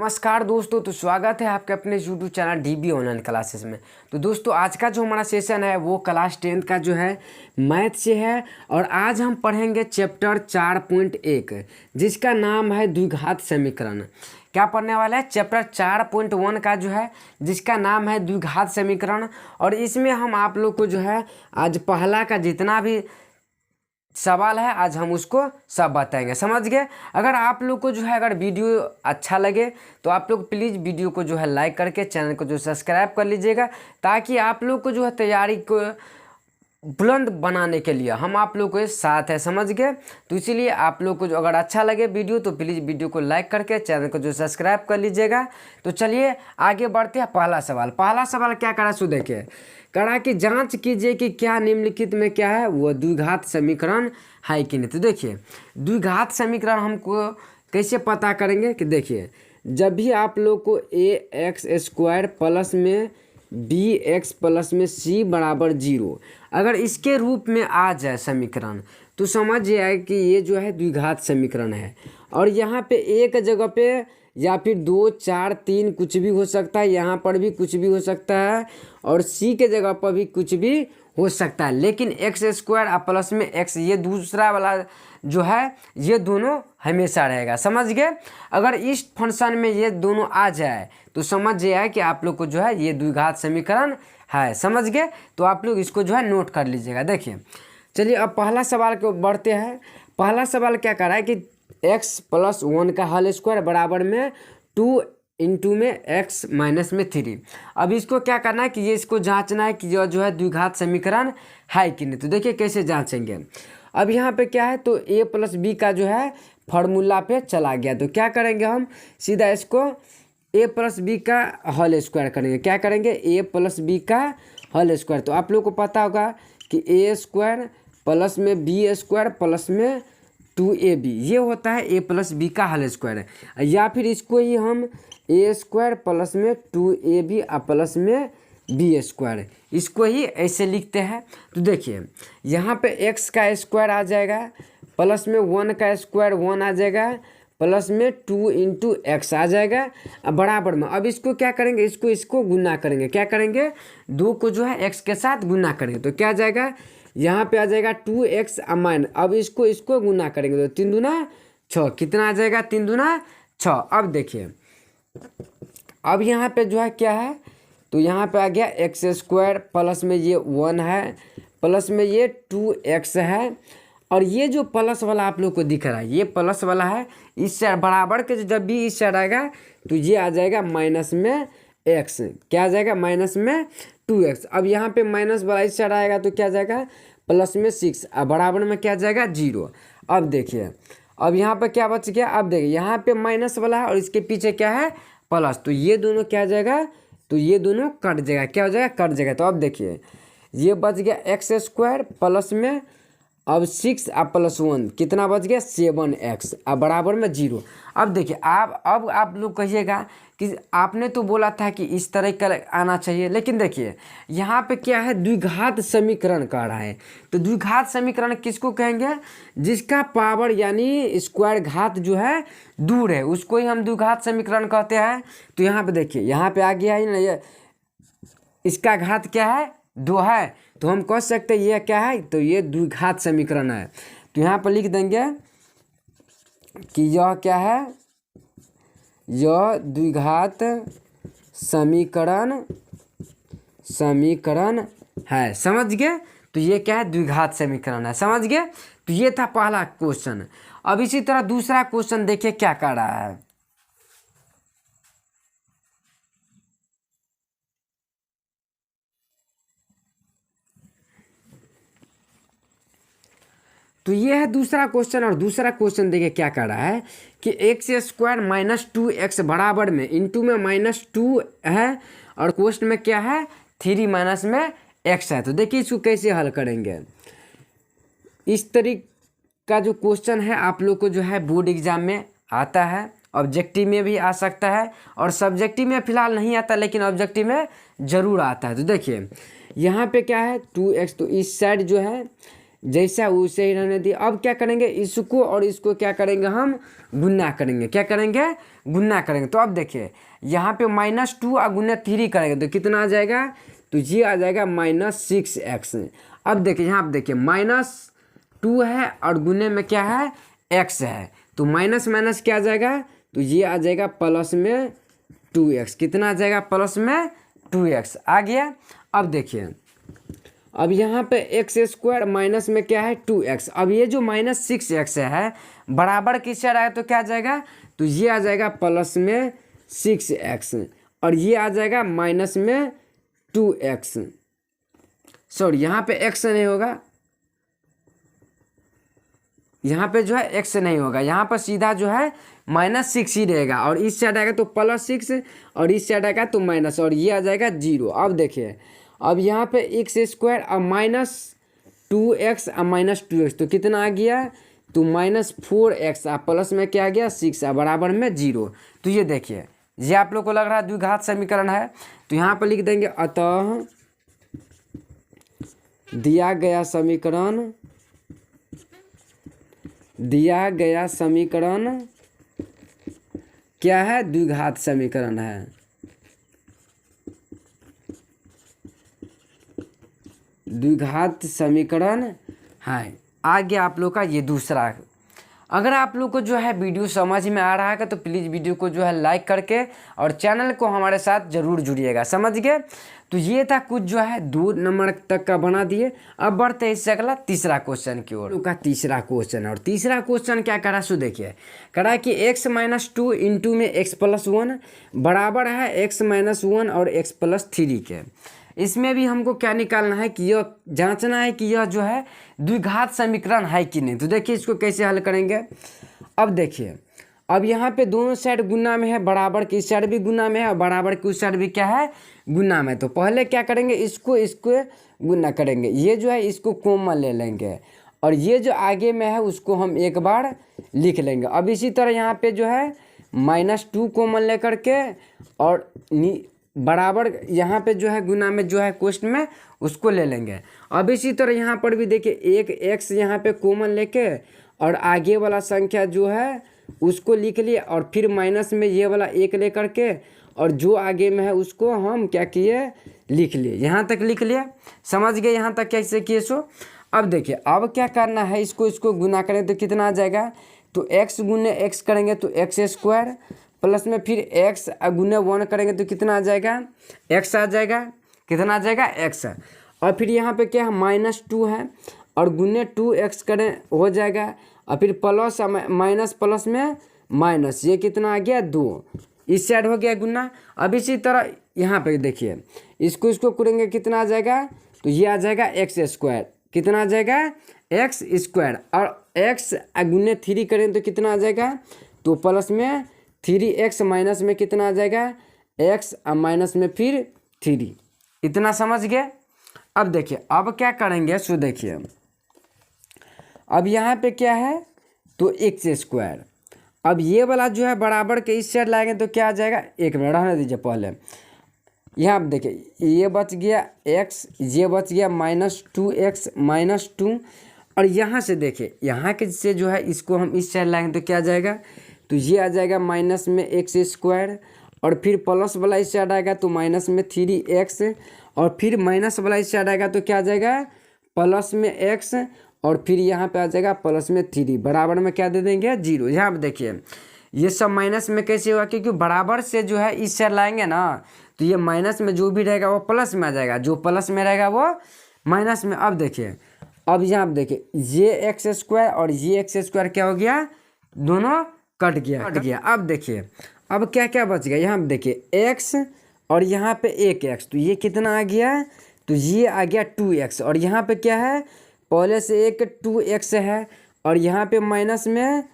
नमस्कार दोस्तों, तो स्वागत है आपके अपने YouTube channel dB online classes में। तो दोस्तों आज का जो हमारा सेशन है वो क्लास 10 का जो है मैथ से है और आज हम पढ़ेंगे चैप्टर 4.1 जिसका नाम है द्विघात समीकरण। क्या पढ़ने वाला है? चैप्टर 4.1 का जो है जिसका नाम है द्विघात समीकरण। और इसमें हम आप लोग को जो है आज पहला का जितना भी सवाल है आज हम उसको सब बताएंगे, समझ गए। अगर आप लोग को जो है अगर वीडियो अच्छा लगे तो आप लोग प्लीज़ वीडियो को जो है लाइक करके चैनल को जो सब्सक्राइब कर लीजिएगा, ताकि आप लोग को जो है तैयारी को बुलंद बनाने के लिए हम आप लोग के साथ है, समझ गए। तो इसीलिए आप लोग को जो अगर अच्छा लगे वीडियो तो प्लीज़ वीडियो को लाइक करके चैनल को जो सब्सक्राइब कर लीजिएगा। तो चलिए आगे बढ़ते हैं। पहला सवाल क्या करा सो देखिए, करा कि जांच कीजिए कि क्या निम्नलिखित में क्या है वो द्विघात समीकरण है कि नहीं। तो देखिए द्विघात समीकरण हमको कैसे पता करेंगे कि देखिए जब भी आप लोग को ax² प्लस में bx प्लस में c बराबर 0 अगर इसके रूप में आ जाए समीकरण तो समझ जाए कि ये जो है द्विघात समीकरण है। और यहाँ पे एक जगह पे या फिर 2, 4, 3 कुछ भी हो सकता है, यहाँ पर भी कुछ भी हो सकता है और c के जगह पर भी कुछ भी हो सकता है, लेकिन x² और प्लस में x ये दूसरा वाला जो है ये दोनों हमेशा रहेगा, समझ गए। अगर इस फंक्शन में ये दोनों आ जाए तो समझ जाए कि आप लोग को जो है ये द्विघात समीकरण है, समझ गए। तो आप लोग इसको जो है नोट कर लीजिएगा। देखिए चलिए अब पहला सवाल को बढ़ते हैं। पहला सवाल क्या कर रहा है कि x + 1 का होल स्क्वायर बराबर में 2 इंटू में x माइनस में 3। अब इसको क्या करना है कि ये इसको जांचना है कि जो है द्विघात समीकरण है कि नहीं। तो देखिए कैसे जांचेंगे। अब यहाँ पे क्या है तो a + b का जो है फार्मूला पे चला गया, तो क्या करेंगे हम सीधा इसको a + b का होल स्क्वायर करेंगे। क्या करेंगे a + b का होल स्क्वायर। तो आप लोग को पता होगा कि a² प्लस में b² प्लस में 2ab ये होता है a + b का होल स्क्वायर। या फिर इसको ही हम a² प्लस में 2ab प्लस में b² इसको ही ऐसे लिखते हैं। तो देखिए यहाँ पे x का स्क्वायर आ जाएगा प्लस में 1 का स्क्वायर 1 आ जाएगा प्लस में 2 इंटू एक्स आ जाएगा बराबर में। अब इसको क्या करेंगे, इसको गुना करेंगे। क्या करेंगे 2 को जो है x के साथ गुना करेंगे तो क्या आ जाएगा यहाँ पे आ जाएगा 2x माइन। अब इसको गुना करेंगे तो 3 दूना 6 कितना आ जाएगा 3 दूना 6। अब देखिए अब यहाँ पे जो है क्या है तो यहाँ पे आ गया x² प्लस में ये 1 है प्लस में ये 2x है। और ये जो प्लस वाला आप लोग को दिख रहा है ये प्लस वाला है, इस साइड बराबर के जब भी इस साइड आएगा तो ये आ जाएगा माइनस में x। क्या आ जाएगा माइनस में 2x। अब यहाँ पे माइनस वाला इस साइड आएगा तो क्या आ जाएगा प्लस में 6 और बराबर में क्या आ जाएगा 0। अब देखिए अब यहाँ पे क्या बच गया, अब देखिए यहाँ पे माइनस वाला है और इसके पीछे क्या है प्लस, तो ये दोनों क्या आ जाएगा तो ये दोनों कट जाएगा। क्या हो जाएगा कट जाएगा। तो अब देखिए ये बच गया x² प्लस में अब 6 प्लस 1 कितना बच गया 7x अब बराबर में 0। अब देखिए अब आप लोग कहिएगा कि आपने तो बोला था कि इस तरह का आना चाहिए, लेकिन देखिए यहाँ पे क्या है द्विघात समीकरण कह रहा है। तो द्विघात समीकरण किसको कहेंगे, जिसका पावर यानी स्क्वायर घात जो है दूर है उसको ही हम द्विघात समीकरण कहते हैं। तो यहाँ पे देखिए यहाँ पे आ गया है ना, ये इसका घात क्या है 2 है तो हम कह सकते हैं ये क्या है तो ये द्विघात समीकरण है। तो यहाँ पर लिख देंगे कि यह क्या है, यह द्विघात समीकरण है, समझ गए। तो ये क्या है द्विघात समीकरण है, समझ गए। तो ये था पहला क्वेश्चन। अब इसी तरह दूसरा क्वेश्चन देखिए क्या कर रहा है। तो ये है दूसरा क्वेश्चन और दूसरा क्वेश्चन देखिए क्या कर रहा है कि x² माइनस 2x बराबर में इंटू में -2 है और क्वेश्चन में क्या है 3 माइनस में x है। तो देखिए इसको कैसे हल करेंगे। इस तरीके का जो क्वेश्चन है आप लोग को जो है बोर्ड एग्जाम में आता है, ऑब्जेक्टिव में भी आ सकता है और सब्जेक्टिव में फिलहाल नहीं आता लेकिन ऑब्जेक्टिव में ज़रूर आता है। तो देखिए यहाँ पे क्या है 2x, तो इस साइड जो है जैसा उसे ही रहने दिए। अब क्या करेंगे इसको और इसको क्या करेंगे हम गुना करेंगे। क्या करेंगे गुना करेंगे तो अब देखिए यहाँ पे -2 और गुना 3 करेंगे तो कितना आ जाएगा, तो ये आ जाएगा -6x। अब देखिए यहाँ पे देखिए -2 है और गुने में क्या है, x है, तो माइनस माइनस क्या आ जाएगा, तो ये आ जाएगा प्लस में 2x। कितना आ जाएगा, प्लस में 2x आ गया। अब देखिए अब यहाँ पे x² माइनस में क्या है 2x। अब ये जो -6x है बराबर किस साइड आया तो क्या आ जाएगा, तो ये आ जाएगा प्लस में 6x और ये आ जाएगा माइनस में 2x। सॉरी यहाँ पे x नहीं होगा, यहाँ पे जो है x नहीं होगा, यहाँ पर सीधा जो है -6 ही रहेगा और इस साइड आएगा तो +6 और इस साइड आएगा तो माइनस और ये आ जाएगा 0। अब देखिए अब यहाँ पे x² और -2x और -2x तो कितना आ गया, तो -4x और प्लस में क्या आ गया 6 और बराबर में 0। तो ये देखिए ये आप लोग को लग रहा है द्विघात समीकरण है, तो यहाँ पर लिख देंगे अतः दिया गया समीकरण क्या है, द्विघात समीकरण है। द्विघात समीकरण है। आ गया आप लोग का ये दूसरा। अगर आप लोग को जो है वीडियो समझ में आ रहा है तो प्लीज़ वीडियो को जो है लाइक करके और चैनल को हमारे साथ ज़रूर जुड़िएगा, समझ गए। तो ये था कुछ जो है 2 नंबर तक का बना दिए। अब बढ़ते हैं इससे अगला तीसरा क्वेश्चन की ओर। का तीसरा क्वेश्चन और तीसरा क्वेश्चन क्या करा, सो देखिए करा कि x-2 इंटू में x+1 बराबर है x-1 और x+3 के। इसमें भी हमको क्या निकालना है कि यह जांचना है कि यह जो है द्विघात समीकरण है कि नहीं। तो देखिए इसको कैसे हल करेंगे। अब देखिए अब यहाँ पे दोनों साइड गुना में है, बराबर की साइड भी गुना में है और बराबर की उस साइड भी क्या है, गुना में। तो पहले क्या करेंगे, इसको गुना करेंगे, ये जो है इसको कॉमन ले लेंगे और ये जो आगे में है उसको हम एक बार लिख लेंगे। अब इसी तरह यहाँ पे जो है -2 कॉमन लेकर के और बराबर यहाँ पे जो है गुना में जो है क्वेश्चन में उसको ले लेंगे। अब इसी तरह यहाँ पर भी देखिए एक x यहाँ पे कॉमन लेके और आगे वाला संख्या जो है उसको लिख लिए और फिर माइनस में ये वाला 1 लेकर के और जो आगे में है उसको हम क्या किए, लिख लिए। यहाँ तक लिख लिया, समझ गए यहाँ तक कैसे किए। सो अब देखिए अब क्या करना है, इसको गुना करें तो कितना आ जाएगा, तो x गुने x करेंगे तो x² प्लस में फिर x गुने 1 करेंगे तो कितना आ जाएगा, x आ जाएगा। कितना आ जाएगा, x। और फिर यहाँ पे क्या है -2 है और गुने 2x करें हो जाएगा और फिर प्लस माइनस प्लस में माइनस, ये कितना आ गया 2, इस साइड हो गया गुना। अब इसी तरह यहाँ पे देखिए इसको करेंगे कितना आ जाएगा, तो ये आ जाएगा x²। कितना आ जाएगा, x² और x गुने 3 करें तो कितना आ जाएगा, तो प्लस में 3x माइनस में कितना आ जाएगा, x और माइनस में फिर 3। इतना समझ गए। अब देखिए अब क्या करेंगे, सो देखिए अब यहाँ पे क्या है, तो x²। अब ये वाला जो है बराबर के इस साइड लाएंगे तो क्या आ जाएगा, एक मिनट रहने दीजिए पहले। यहाँ पे देखिए ये बच गया x, ये बच गया -2x -2 और यहाँ से देखिए यहाँ के से जो है इसको हम इस साइड लाएंगे तो क्या आ जाएगा, तो ये आ जाएगा माइनस में x² और फिर प्लस वाला इस साइड आएगा तो माइनस में 3x और फिर माइनस वाला इस साइड आएगा तो क्या आ जाएगा, प्लस में x और फिर यहाँ पे आ जाएगा प्लस में 3, बराबर में क्या दे देंगे 0। यहाँ पे देखिए ये सब माइनस में कैसे होगा, क्योंकि बराबर से जो है इस साइड लाएंगे ना तो ये माइनस में जो भी रहेगा वो प्लस में आ जाएगा, जो प्लस में रहेगा वो माइनस में। अब देखिए अब यहाँ पे देखिए ये x² और ये x² क्या हो गया, दोनों कट गया। अब देखिए अब क्या क्या बच गया, यहाँ पे देखिए x और यहाँ पे 1x, तो ये कितना आ गया, तो ये आ गया 2x और यहाँ पे क्या है, पहले से एक 2x है और यहाँ पे माइनस में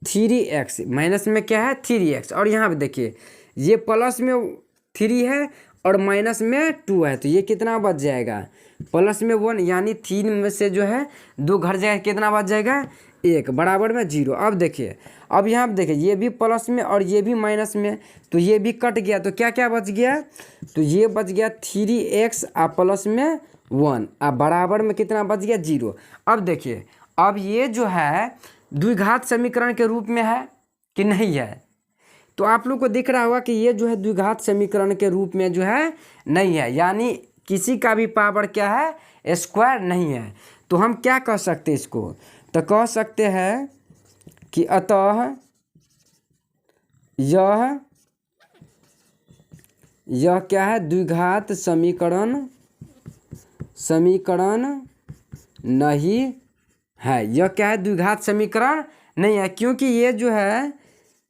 3x, माइनस में क्या है 3x और यहाँ पे देखिए ये प्लस में 3 है और माइनस में 2 है, तो ये कितना बच जाएगा, प्लस में 1, यानी 3 में से जो है 2 घट जाएगा, कितना बच जाएगा 1, बराबर में 0। अब देखिए अब यहाँ पे देखिए ये भी प्लस में और ये भी माइनस में, तो ये भी कट गया, तो क्या क्या बच गया, तो ये बच गया 3x और प्लस में 1 और बराबर में कितना बच गया 0। अब देखिए अब ये जो है द्विघात समीकरण के रूप में है कि नहीं है, तो आप लोग को दिख रहा होगा कि ये जो है द्विघात समीकरण के रूप में जो है नहीं है, यानी किसी का भी पावर क्या है, स्क्वायर नहीं है। तो हम क्या कह सकते हैं इसको, तो कह सकते हैं कि अतः यह क्या है, द्विघात समीकरण नहीं है। यह क्या है, द्विघात समीकरण नहीं है, क्योंकि ये जो है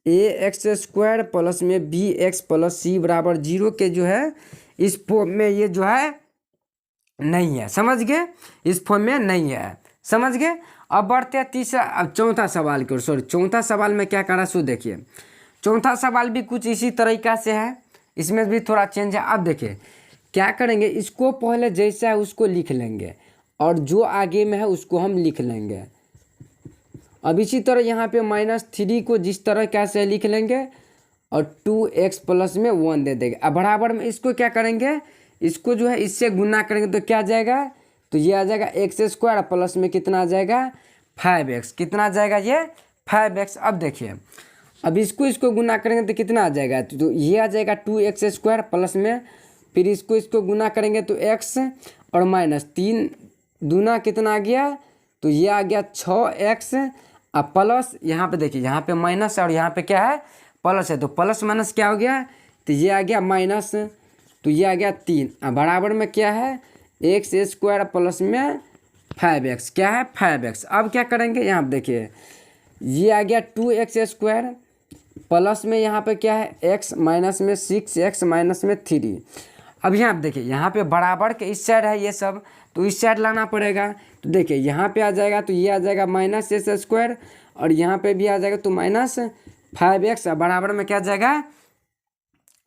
ax² प्लस में bx प्लस c बराबर 0 के जो है इस फॉर्म में ये जो है नहीं है। समझ गए, इस फॉर्म में नहीं है, समझ गए। अब बढ़ते हैं तीसरा, अब चौथा सवाल की ओर। सॉरी, चौथा सवाल में क्या करा सो देखिए, चौथा सवाल भी कुछ इसी तरीका से है, इसमें भी थोड़ा चेंज है। अब देखिए क्या करेंगे, इसको पहले जैसा है उसको लिख लेंगे और जो आगे में है उसको हम लिख लेंगे। अब इसी तरह यहाँ पे -3 को जिस तरह कैसे लिख लेंगे और 2x प्लस में 1 दे देंगे। अब बराबर में इसको क्या करेंगे, इसको जो है इससे गुना करेंगे तो क्या आ जाएगा, तो ये आ जाएगा x² प्लस में कितना आ जाएगा 5x, कितना आ जाएगा ये 5x। अब देखिए, अब इसको गुना करेंगे तो कितना आ जाएगा, तो ये आ जाएगा 2x² प्लस में, फिर इसको गुना करेंगे तो x और -3 दूना कितना आ गया, तो ये आ गया 6x। अब प्लस यहाँ पे देखिए, यहाँ पे माइनस और यहाँ पे क्या है प्लस है, तो प्लस माइनस क्या हो गया, तो ये आ गया माइनस, तो ये आ गया 3। अब बराबर में क्या है x² प्लस में 5x, क्या है 5x। अब क्या करेंगे, यहाँ पे देखिए ये आ गया 2x² प्लस में यहाँ पे क्या है x माइनस में 6x माइनस में 3। अब यहाँ पे देखिए, यहाँ पे बराबर के इस साइड है ये सब, तो इस साइड लाना पड़ेगा। तो देखिए यहाँ पे आ जाएगा, तो ये आ जाएगा -s² और यहाँ पे भी आ जाएगा तो -5x। बराबर में क्या आ जाएगा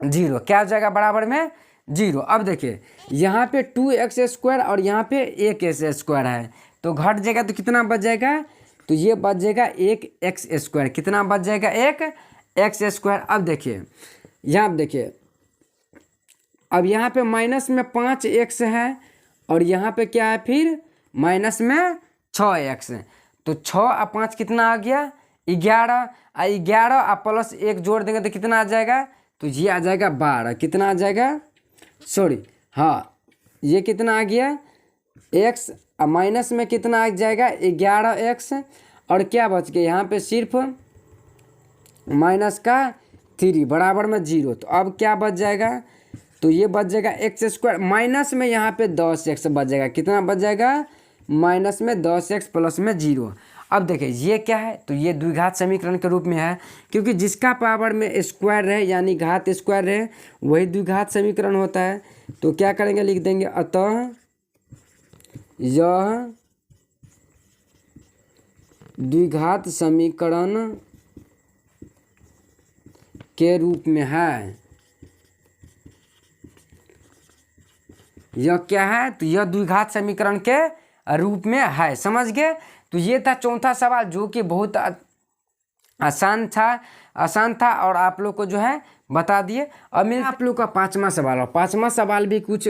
0, क्या आ जाएगा बराबर में 0। अब देखिए यहाँ पे 2x² और यहाँ पे 1x² है, तो घट जाएगा तो कितना बच जाएगा, तो ये बच जाएगा 1x², कितना बच जाएगा 1x²। अब देखिए यहाँ पे देखिए, अब यहाँ पे माइनस में 5x है और यहाँ पे क्या है फिर माइनस में 6x, तो 6 और 5 कितना आ गया 11, 11 और प्लस 1 जोड़ देंगे तो कितना आ जाएगा, तो ये आ जाएगा 12, कितना आ जाएगा, सॉरी हाँ ये कितना आ गया x, माइनस में कितना आ जाएगा 11x और क्या बच गया यहाँ पे सिर्फ -3 बराबर में 0। तो अब क्या बच जाएगा, तो ये बच जाएगा x² माइनस में यहाँ पे 10x बच जाएगा, कितना बच जाएगा माइनस में 10x प्लस में 0। अब देखिए ये क्या है, तो ये द्विघात समीकरण के रूप में है, क्योंकि जिसका पावर में स्क्वायर रहे यानी घात स्क्वायर रहे वही द्विघात समीकरण होता है। तो क्या करेंगे, लिख देंगे अतः यह द्विघात समीकरण के रूप में है। यह क्या है, तो यह द्विघात समीकरण के रूप में है, समझ गए। तो ये था चौथा सवाल जो कि बहुत आसान था और आप लोग को जो है बता दिए। अब मैं आप लोग का पांचवा सवाल, और पांचवा सवाल भी कुछ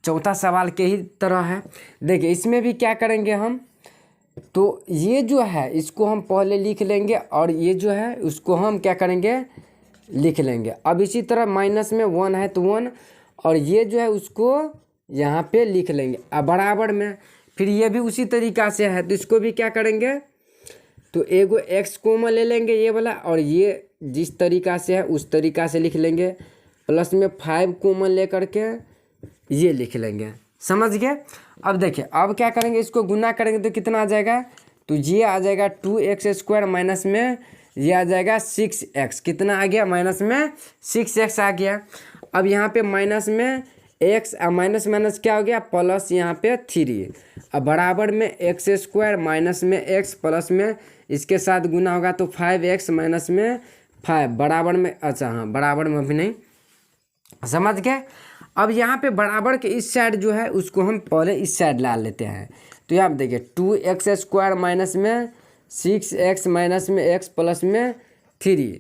चौथा सवाल के ही तरह है। देखिए इसमें भी क्या करेंगे हम, तो ये जो है इसको हम पहले लिख लेंगे और ये जो है उसको हम क्या करेंगे लिख लेंगे। अब इसी तरह माइनस में 1 है तो 1 और ये जो है उसको यहाँ पे लिख लेंगे। अब बराबर में फिर ये भी उसी तरीक़ा से है, तो इसको भी क्या करेंगे, तो एगो x कॉमन ले लेंगे ये वाला और ये जिस तरीक़ा से है उस तरीक़ा से लिख लेंगे, प्लस में 5 कॉमन ले करके ये लिख लेंगे, समझ गए। अब देखिए अब क्या करेंगे, इसको गुना करेंगे तो कितना आ जाएगा, तो ये आ जाएगा 2x² माइनस में ये आ जाएगा 6x, कितना आ गया माइनस में 6x आ गया। अब यहाँ पे माइनस में x माइनस माइनस क्या हो गया प्लस यहाँ पे 3, अब बराबर में x² माइनस में x प्लस में इसके साथ गुना होगा तो 5x माइनस में 5 बराबर में, अच्छा हाँ बराबर में अभी नहीं, समझ गए। अब यहाँ पे बराबर के इस साइड जो है उसको हम पहले इस साइड ला लेते हैं। तो यहाँ पे देखिए 2x² माइनस में 6x माइनस में x प्लस में 3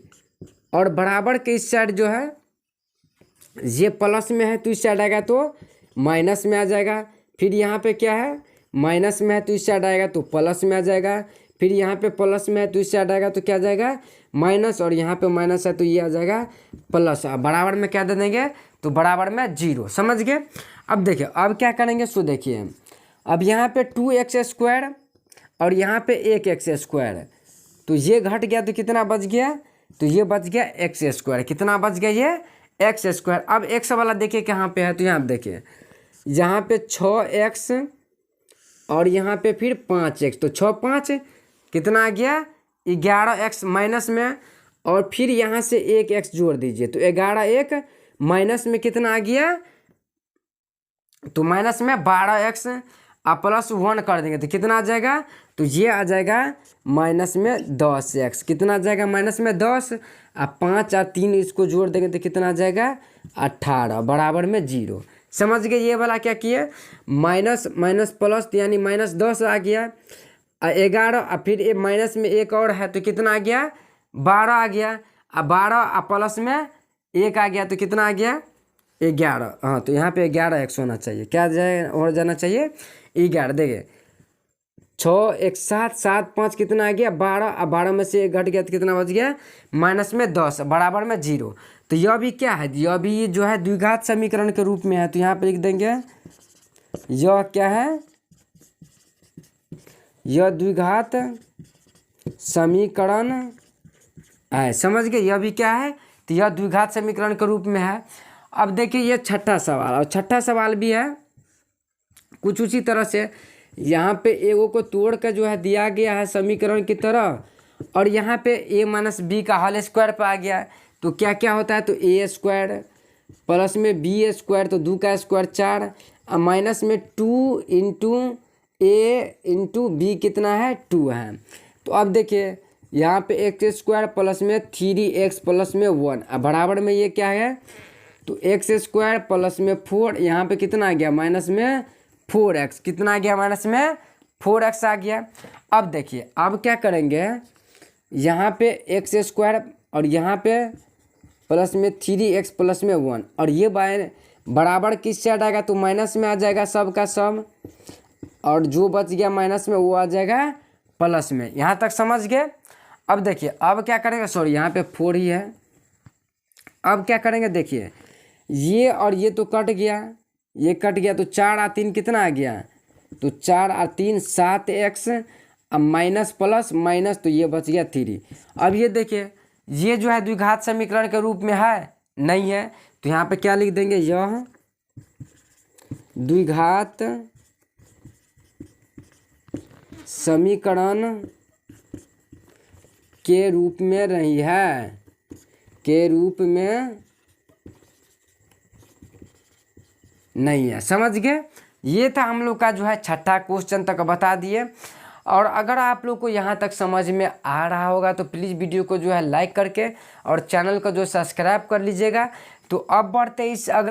और बराबर के इस साइड जो है ये प्लस में है तो इस साइड आएगा तो माइनस में आ जाएगा। फिर यहाँ पे क्या है माइनस में है तो इस साइड आएगा तो प्लस में आ जाएगा। फिर यहाँ पे प्लस में है तो इससे हटाएगा तो क्या आ जाएगा माइनस, और यहाँ पे माइनस है तो ये आ जाएगा प्लस। अब बराबर में क्या दे देंगे तो बराबर में 0। समझ गए। अब देखिए अब क्या करेंगे सो देखिए, अब यहाँ पे 2x² और यहाँ पे 1x², तो ये घट गया तो कितना बच गया, तो ये बच गया x²। कितना बच गया ये x²। अब x वाला देखिए कहाँ पे है, तो यहाँ पे देखिए यहाँ पे 6x और यहाँ पे फिर 5x, तो 6 5 कितना आ गया 11x माइनस में, और फिर यहाँ से 1x जोड़ दीजिए तो 11 1 माइनस में कितना आ गया, तो माइनस में 12x आप +1 कर देंगे तो कितना आ जाएगा, तो ये आ जाएगा माइनस में 10x। कितना आ जाएगा माइनस में 10, आप 5 और 3 इसको जोड़ देंगे तो कितना आ जाएगा 18 बराबर में 0। समझ गए। ये वाला क्या किए माइनस माइनस प्लस यानी -10 आ गया, 11 और फिर ये माइनस में एक और है तो कितना आ गया 12 आ गया, अब 12 और प्लस में 1 आ गया तो कितना आ गया 11। हाँ तो यहाँ पे 11x होना चाहिए, क्या जाए और जाना चाहिए 11। देखिए 6 1 7 7 5 कितना आ गया 12, अब 12 में से 1 घट गया तो कितना बच गया माइनस में 10 बराबर में 0। तो यह भी क्या है, यह भी जो है द्विघात समीकरण के रूप में है, तो यहाँ पे लिख देंगे यह क्या है, यह द्विघात समीकरण है। समझ गए। यह भी क्या है, तो यह द्विघात समीकरण के रूप में है। अब देखिए ये छठा सवाल, और छठा सवाल भी है कुछ उसी तरह से। यहाँ पे एगो को तोड़ कर जो है दिया गया है समीकरण की तरह, और यहाँ पे a - b का होल स्क्वायर पे आ गया है, तो क्या क्या होता है, तो a² प्लस में b² तो 2 का स्क्वायर 4, और माइनस में 2 इंटू a इंटू b कितना है 2 है। तो अब देखिए यहाँ पे x² प्लस में 3x प्लस में 1, अब बराबर में ये क्या है, तो x² प्लस में 4, यहाँ पे कितना आ गया माइनस में 4x, कितना आ गया माइनस में 4x आ गया। अब देखिए अब क्या करेंगे, यहाँ पे x² और यहाँ पे प्लस में 3x प्लस में 1, और ये बराबर किससे हटाएगा तो माइनस में आ जाएगा सब का सब, और जो बच गया माइनस में वो आ जाएगा प्लस में। यहाँ तक समझ गए। अब देखिए अब क्या करेंगे, सॉरी यहाँ पे 4 ही है। अब क्या करेंगे देखिए ये और ये तो कट गया, ये कट गया तो 4 और 3 कितना आ गया, तो 4 और 3 7x, अब माइनस प्लस माइनस तो ये बच गया 3। अब ये देखिए ये जो है द्विघात समीकरण के रूप में है नहीं है, तो यहाँ पे क्या लिख देंगे, यह द्विघात समीकरण के रूप में नहीं है, के रूप में नहीं है। समझ गए। ये था हम लोग का जो है छठा क्वेश्चन तक बता दिए। और अगर आप लोग को यहाँ तक समझ में आ रहा होगा तो प्लीज़ वीडियो को जो है लाइक करके और चैनल को जो सब्सक्राइब कर लीजिएगा। तो अब बढ़ते इस अगले